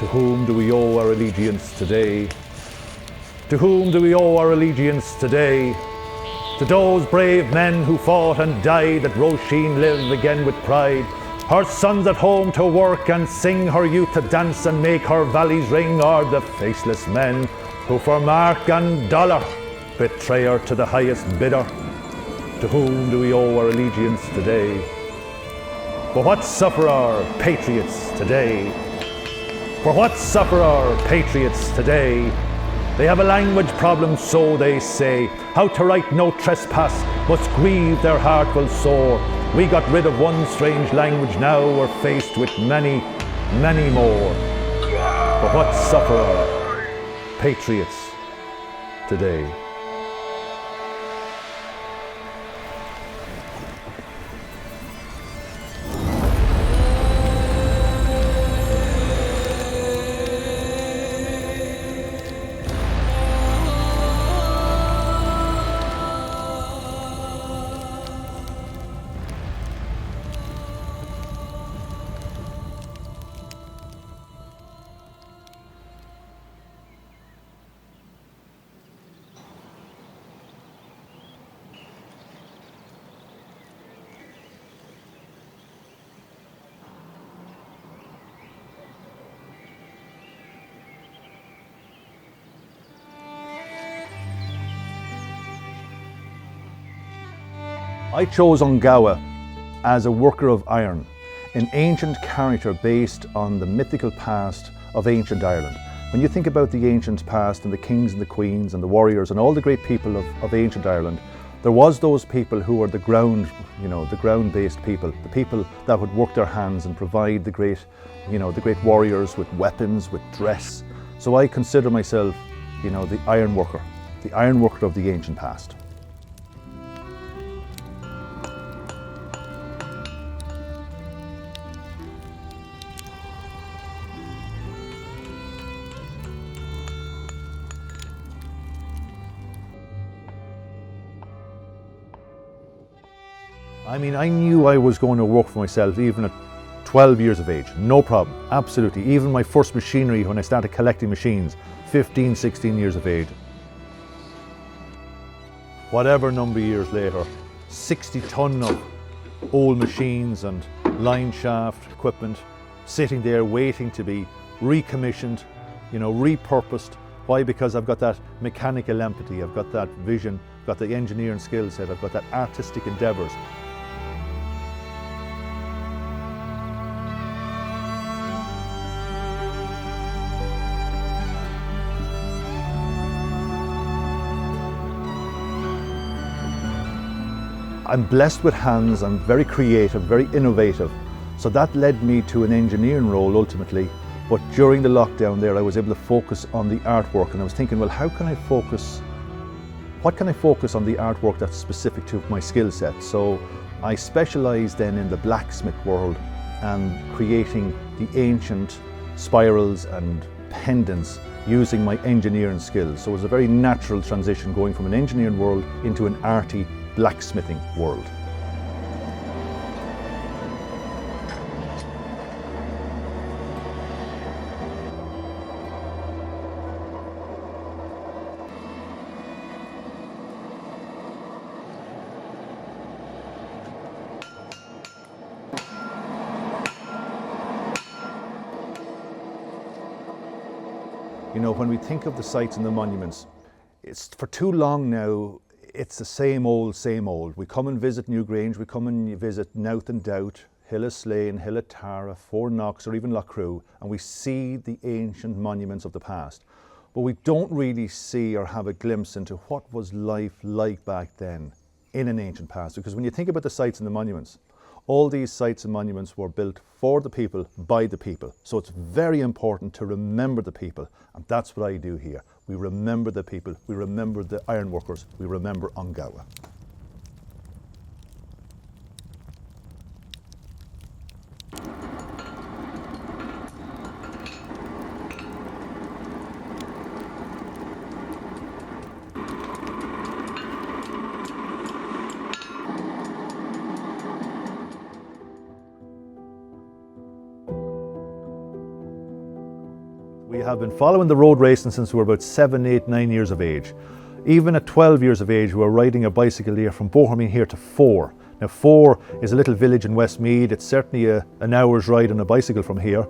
To whom do we owe our allegiance today? To whom do we owe our allegiance today? To those brave men who fought and died, that Roisin live again with pride. Her sons at home to work and sing, her youth to dance and make her valleys ring, or the faceless men who for mark and dollar betray her to the highest bidder. To whom do we owe our allegiance today? For what suffer our patriots today? For what suffer our patriots today? They have a language problem, so they say. How to write no trespass must grieve their heart will sore. We got rid of one strange language, now we're faced with many, many more. For what suffer our patriots today? I chose An Gobha as a worker of iron, an ancient character based on the mythical past of ancient Ireland. When you think about the ancient past and the kings and the queens and the warriors and all the great people of ancient Ireland, there was those people who were the ground, the ground-based people, the people that would work their hands and provide the great warriors with weapons, with dress. So I consider myself, the iron worker of the ancient past. I knew I was going to work for myself even at 12 years of age, no problem, absolutely. Even my first machinery when I started collecting machines, 15, 16 years of age. Whatever number of years later, 60 ton of old machines and line shaft equipment sitting there waiting to be recommissioned, repurposed. Why? Because I've got that mechanical empathy, I've got that vision, I've got the engineering skill set, I've got that artistic endeavours. I'm blessed with hands, I'm very creative, very innovative. So that led me to an engineering role ultimately. But during the lockdown there, I was able to focus on the artwork, and I was thinking, well, what can I focus on the artwork that's specific to my skill set? So I specialised then in the blacksmith world and creating the ancient spirals and pendants using my engineering skills. So it was a very natural transition going from an engineering world into an arty blacksmithing world. When we think of the sites and the monuments, it's for too long now, it's the same old, same old. We come and visit Newgrange, we come and visit Nouth and Doubt, Hillaslane, Hillatara, Four Knox, or even Loughcrew, and we see the ancient monuments of the past. But we don't really see or have a glimpse into what was life like back then in an ancient past. Because when you think about the sites and the monuments, all these sites and monuments were built for the people, by the people. So it's very important to remember the people, and that's what I do here. We remember the people, we remember the ironworkers, we remember An Gobha. We have been following the road racing since we were about 7, 8, 9 years of age. Even at 12 years of age, we were riding a bicycle here from Bohemia here to Fore. Now Fore is a little village in Westmeath. It's certainly an hour's ride on a bicycle from here.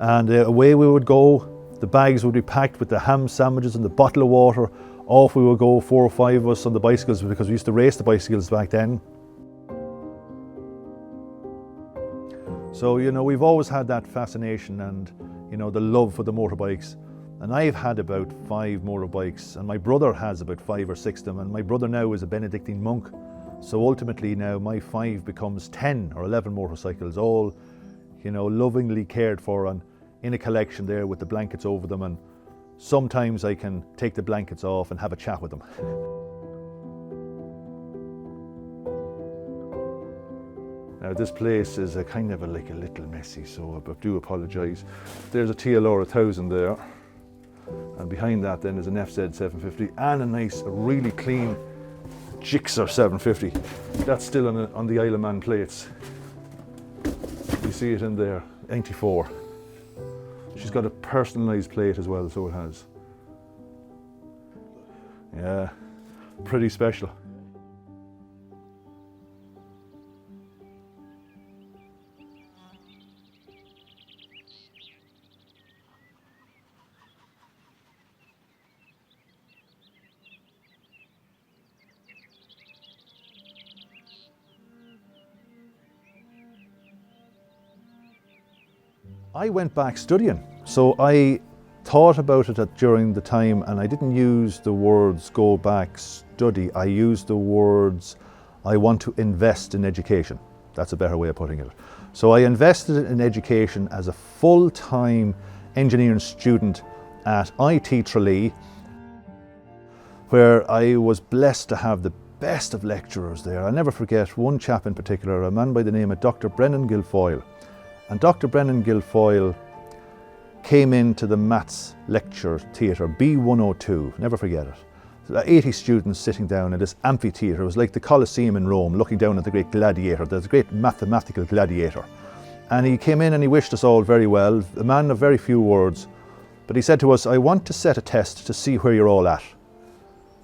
And away we would go. The bags would be packed with the ham sandwiches and the bottle of water. Off we would go, 4 or 5 of us on the bicycles, because we used to race the bicycles back then. So, you know, we've always had that fascination and, you know, the love for the motorbikes. And I've had about 5 motorbikes, and my brother has about 5 or 6 of them, and my brother now is a Benedictine monk. So ultimately now my 5 becomes 10 or 11 motorcycles, all, you know, lovingly cared for and in a collection there with the blankets over them, and sometimes I can take the blankets off and have a chat with them. Now this place is a kind of like a little messy, so I do apologise. There's a TLR 1000 there, and behind that then is an FZ 750 and a nice, really clean Gixxer 750. That's still on the Isle of Man plates. You see it in there, 94. She's got a personalised plate as well, so it has. Yeah, pretty special. I went back studying, so I thought about it during the time, and I didn't use the words go back study. I used the words I want to invest in education. That's a better way of putting it. So I invested in education as a full-time engineering student at IT Tralee, where I was blessed to have the best of lecturers there. I'll never forget one chap in particular, a man by the name of Dr. Brennan Guilfoyle. And Dr. Brennan Guilfoyle came into the maths lecture theatre, B102, never forget it. So 80 students sitting down in this amphitheatre. It was like the Colosseum in Rome, looking down at the great gladiator, the great mathematical gladiator. And he came in and he wished us all very well, a man of very few words. But he said to us, I want to set a test to see where you're all at.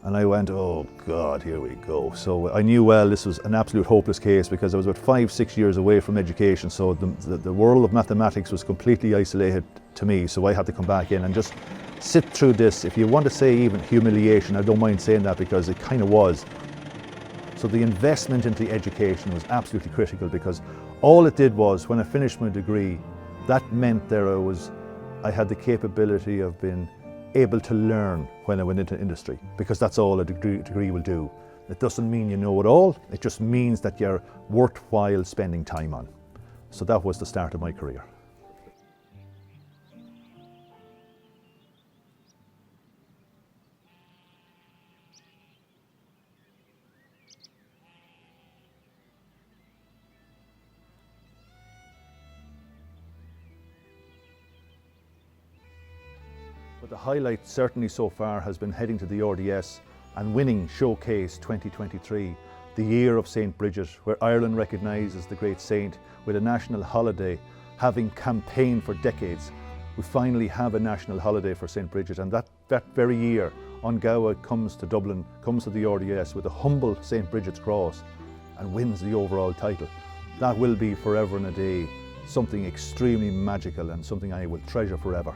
And I went, oh God, here we go. So I knew well this was an absolute hopeless case, because I was about 5, 6 years away from education. So the world of mathematics was completely isolated to me. So I had to come back in and just sit through this. If you want to say even humiliation, I don't mind saying that, because it kind of was. So the investment into education was absolutely critical, because all it did was, when I finished my degree, that meant I had the capability of being able to learn when I went into industry, because that's all a degree will do. It doesn't mean you know it all, it just means that you're worthwhile spending time on. So that was the start of my career. But the highlight certainly so far has been heading to the RDS and winning Showcase 2023, the year of St. Bridget, where Ireland recognises the great saint with a national holiday. Having campaigned for decades, we finally have a national holiday for St. Bridget, and that very year, An Gobha comes to Dublin, comes to the RDS with a humble St. Bridget's cross and wins the overall title. That will be forever and a day something extremely magical and something I will treasure forever.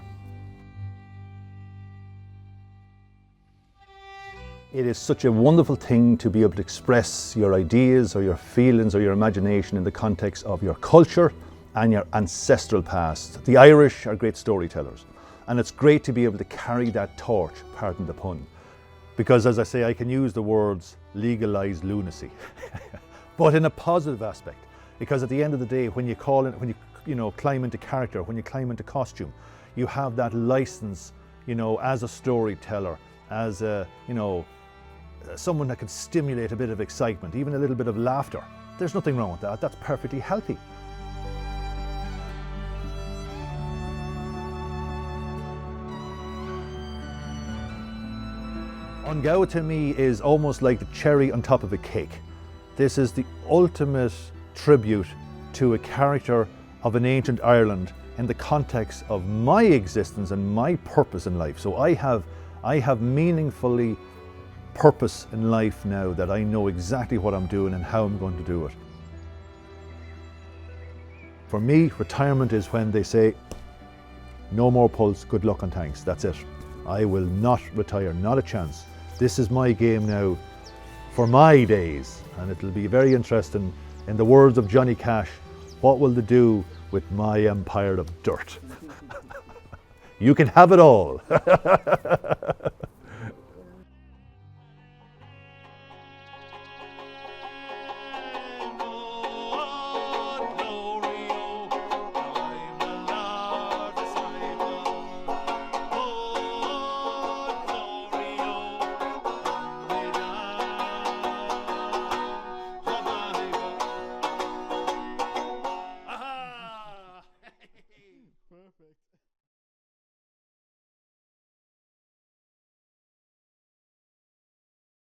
It is such a wonderful thing to be able to express your ideas or your feelings or your imagination in the context of your culture and your ancestral past. The Irish are great storytellers, and it's great to be able to carry that torch, pardon the pun, because as I say, I can use the words legalised lunacy, but in a positive aspect, because at the end of the day, when you climb into character, when you climb into costume, you have that license, as a storyteller, as a, someone that can stimulate a bit of excitement, even a little bit of laughter. There's nothing wrong with that. That's perfectly healthy. An Gobha to me is almost like the cherry on top of a cake. This is the ultimate tribute to a character of an ancient Ireland in the context of my existence and my purpose in life. So I have meaningfully purpose in life now, that I know exactly what I'm doing and how I'm going to do it. For me, retirement is when they say, no more pulse, good luck and thanks, that's it. I will not retire, not a chance. This is my game now for my days, and it'll be very interesting, in the words of Johnny Cash, what will they do with my empire of dirt? You can have it all. Perfect.